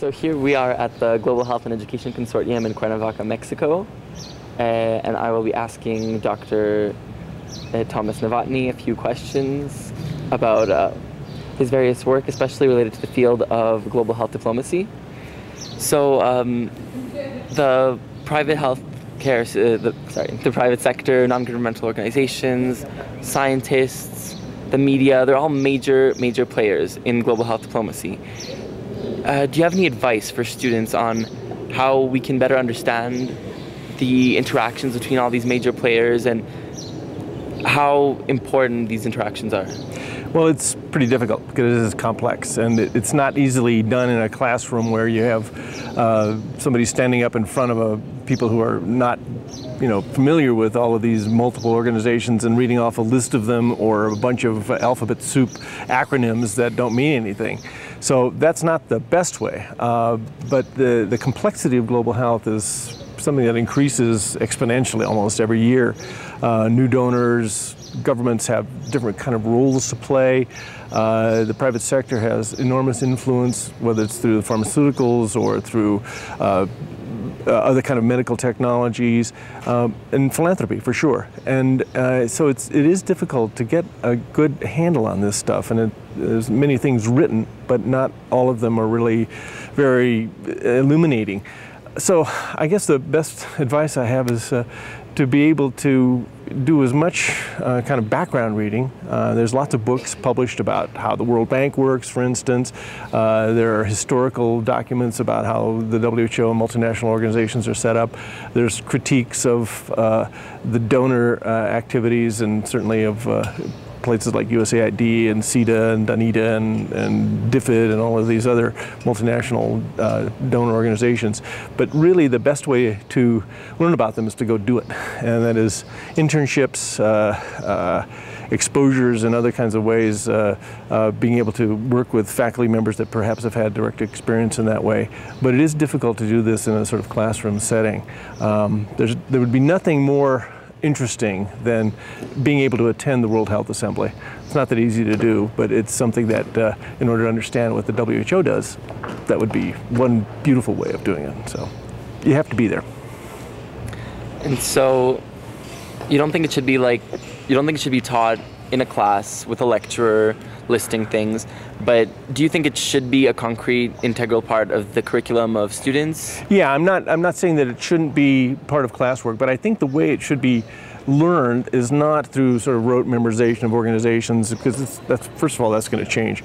So here we are at the Global Health and Education Consortium in Cuernavaca, Mexico, and I will be asking Dr. Thomas Novotny a few questions about his various work, especially related to the field of global health diplomacy. So the private healthcare, the private sector, non-governmental organizations, scientists, the media, they're all major players in global health diplomacy. Do you have any advice for students on how we can better understand the interactions between all these major players and how important these interactions are? Well, it's pretty difficult because it is complex, and it's not easily done in a classroom where you have somebody standing up in front of people who are not, familiar with all of these multiple organizations and reading off a list of them or a bunch of alphabet soup acronyms that don't mean anything. So that's not the best way, but the complexity of global health is something that increases exponentially almost every year. New donors, governments have different kind of roles to play. The private sector has enormous influence, whether it's through the pharmaceuticals or through other kind of medical technologies, and philanthropy for sure. And so it is difficult to get a good handle on this stuff, and there's many things written, but not all of them are really very illuminating. So I guess the best advice I have is to be able to do as much kind of background reading. There's lots of books published about how the World Bank works, for instance. There are historical documents about how the WHO and multinational organizations are set up. There's critiques of the donor activities, and certainly of places like USAID and CETA and DANITA and DFID and all of these other multinational donor organizations. But really the best way to learn about them is to go do it. And that is internships, exposures, and other kinds of ways, being able to work with faculty members that perhaps have had direct experience in that way. But it is difficult to do this in a sort of classroom setting. There would be nothing more interesting than being able to attend the World Health Assembly. It's not that easy to do, but it's something that in order to understand what the WHO does, that would be one beautiful way of doing it. So you have to be there. And so you don't think it should be taught in a class with a lecturer listing things, but do you think it should be a concrete, integral part of the curriculum of students? Yeah, I'm not saying that it shouldn't be part of classwork, but I think the way it should be learned is not through sort of rote memorization of organizations, because that's first of all, that's going to change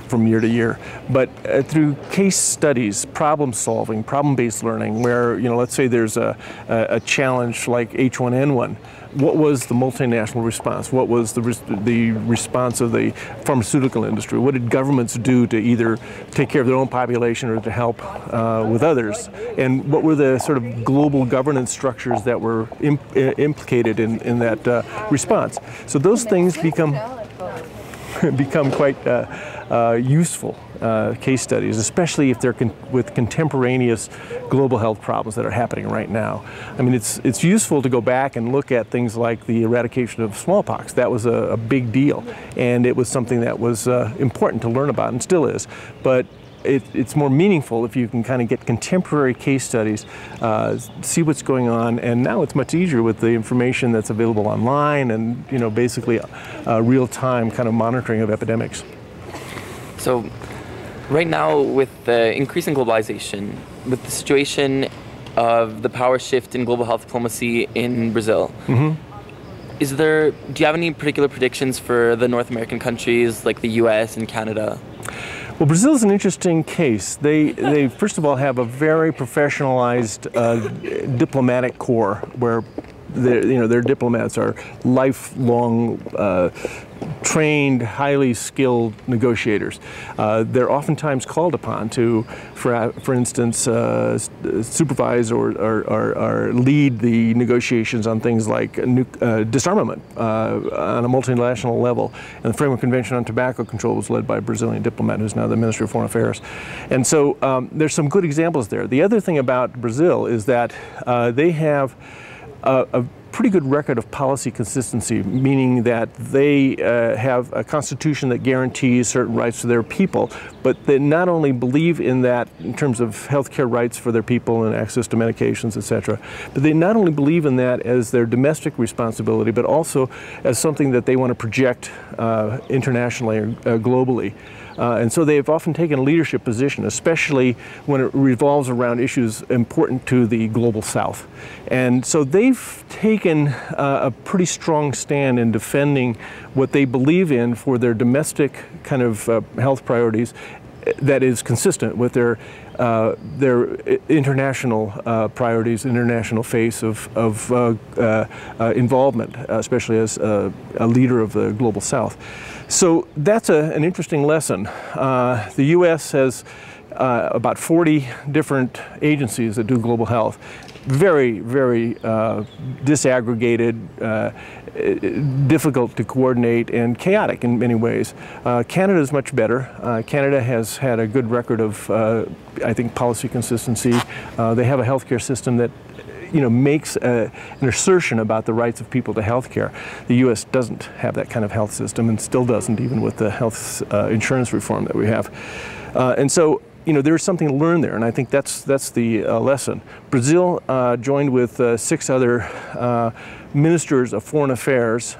from year to year, but through case studies, problem solving, problem-based learning, where let's say there's a challenge like H1N1. What was the multinational response? What was the response of the pharmaceutical industry? What did governments do to either take care of their own population or to help with others? And what were the sort of global governance structures that were implicated in that response? So those things become quite useful case studies, especially if they're with contemporaneous global health problems that are happening right now. I mean, it's useful to go back and look at things like the eradication of smallpox. That was a big deal, and it was something that was important to learn about, and still is. But it's more meaningful if you can kind of get contemporary case studies, see what's going on, and now it's much easier with the information that's available online and basically real-time kind of monitoring of epidemics. So right now, with the increasing globalization, with the situation of the power shift in global health diplomacy in Brazil, do you have any particular predictions for the North American countries like the US and Canada? Well, Brazil is an interesting case. They first of all have a very professionalized diplomatic corps where their diplomats are lifelong trained, highly skilled negotiators. They're oftentimes called upon to, for instance, supervise or lead the negotiations on things like disarmament on a multinational level. And the Framework Convention on Tobacco Control was led by a Brazilian diplomat who's now the Minister of Foreign Affairs. And so there's some good examples there. The other thing about Brazil is that they have a pretty good record of policy consistency, meaning that they have a constitution that guarantees certain rights to their people, but they not only believe in that in terms of health care rights for their people and access to medications, etc., but they not only believe in that as their domestic responsibility, but also as something that they want to project internationally or globally. And so they've often taken a leadership position, especially when it revolves around issues important to the global south. And so they've taken a pretty strong stand in defending what they believe in for their domestic kind of health priorities that is consistent with their international priorities, international face of involvement, especially as a leader of the global south. So that's an interesting lesson. The U.S. has about 40 different agencies that do global health. Very, very disaggregated, difficult to coordinate, and chaotic in many ways. Canada is much better. Canada has had a good record of, I think, policy consistency. They have a healthcare system that makes an assertion about the rights of people to health care. The U.S. doesn't have that kind of health system, and still doesn't, even with the health insurance reform that we have. And so, there's something to learn there, and I think that's the lesson. Brazil joined with 6 other ministers of foreign affairs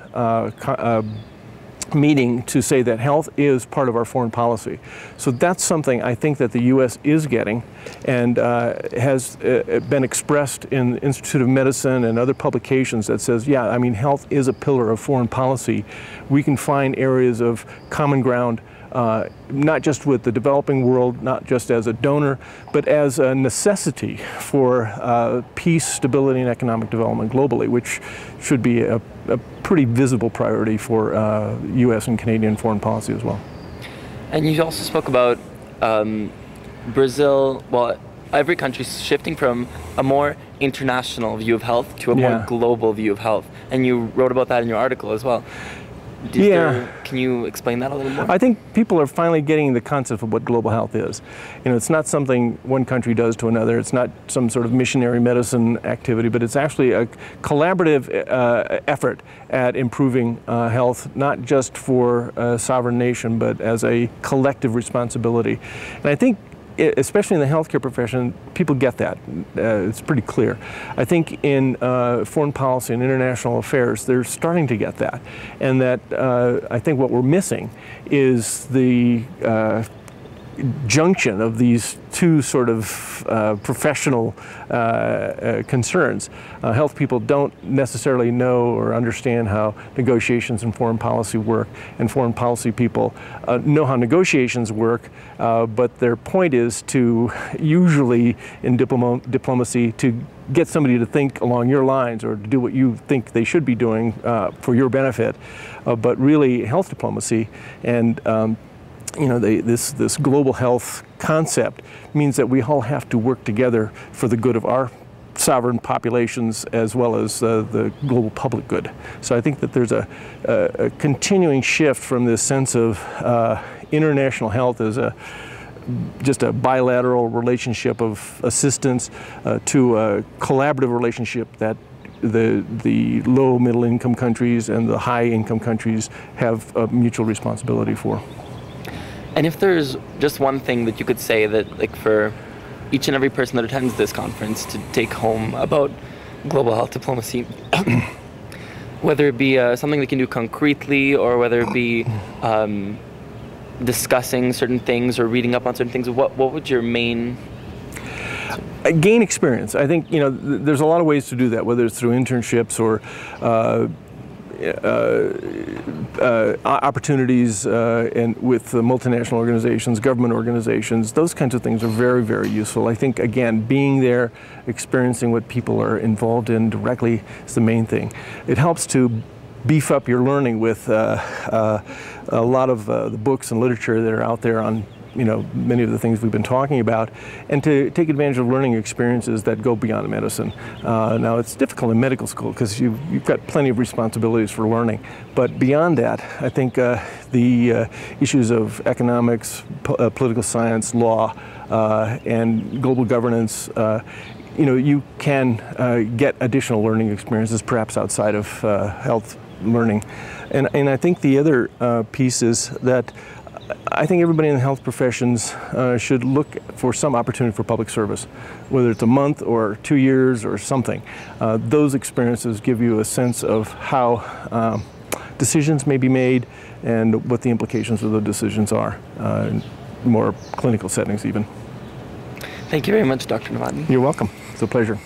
meeting to say that health is part of our foreign policy. So that's something I think that the U.S. is getting, and has been expressed in the Institute of Medicine and other publications that says, yeah, I mean, health is a pillar of foreign policy. We can find areas of common ground, not just with the developing world, not just as a donor, but as a necessity for peace, stability, and economic development globally, which should be a pretty visible priority for U.S. and Canadian foreign policy as well. And you also spoke about Brazil, well, every country shifting from a more international view of health to a more global view of health. And you wrote about that in your article as well. Can you explain that a little more? I think people are finally getting the concept of what global health is. It's not something one country does to another. It's not some sort of missionary medicine activity, but it's actually a collaborative effort at improving health, not just for a sovereign nation, but as a collective responsibility. And I think, especially in the healthcare profession, people get that. It's pretty clear. I think in foreign policy and international affairs, they're starting to get that. And that I think what we're missing is the junction of these two sort of professional concerns. Health people don't necessarily know or understand how negotiations and foreign policy work, and foreign policy people know how negotiations work, but their point is to, usually in diplomacy, to get somebody to think along your lines or to do what you think they should be doing for your benefit. But really, health diplomacy and this global health concept means that we all have to work together for the good of our sovereign populations as well as the global public good. So I think that there's a continuing shift from this sense of international health as just a bilateral relationship of assistance to a collaborative relationship that the low middle income countries and the high income countries have a mutual responsibility for. And if there's just one thing that you could say that, like, for each and every person that attends this conference to take home about global health diplomacy, whether it be something they can do concretely, or whether it be discussing certain things or reading up on certain things, what would your main... Gain experience. I think, there's a lot of ways to do that, whether it's through internships or opportunities and with multinational organizations, government organizations. Those kinds of things are very, very useful. I think, again, being there, experiencing what people are involved in directly is the main thing. It helps to beef up your learning with a lot of the books and literature that are out there on many of the things we've been talking about, and to take advantage of learning experiences that go beyond medicine. Now, it's difficult in medical school because you've got plenty of responsibilities for learning, but beyond that, I think the issues of economics, political science, law, and global governance you can get additional learning experiences perhaps outside of health learning. And I think the other piece is that I think everybody in the health professions should look for some opportunity for public service, whether it's a month or 2 years or something. Those experiences give you a sense of how decisions may be made and what the implications of the decisions are, in more clinical settings even. Thank you very much, Dr. Novotny. You're welcome. It's a pleasure.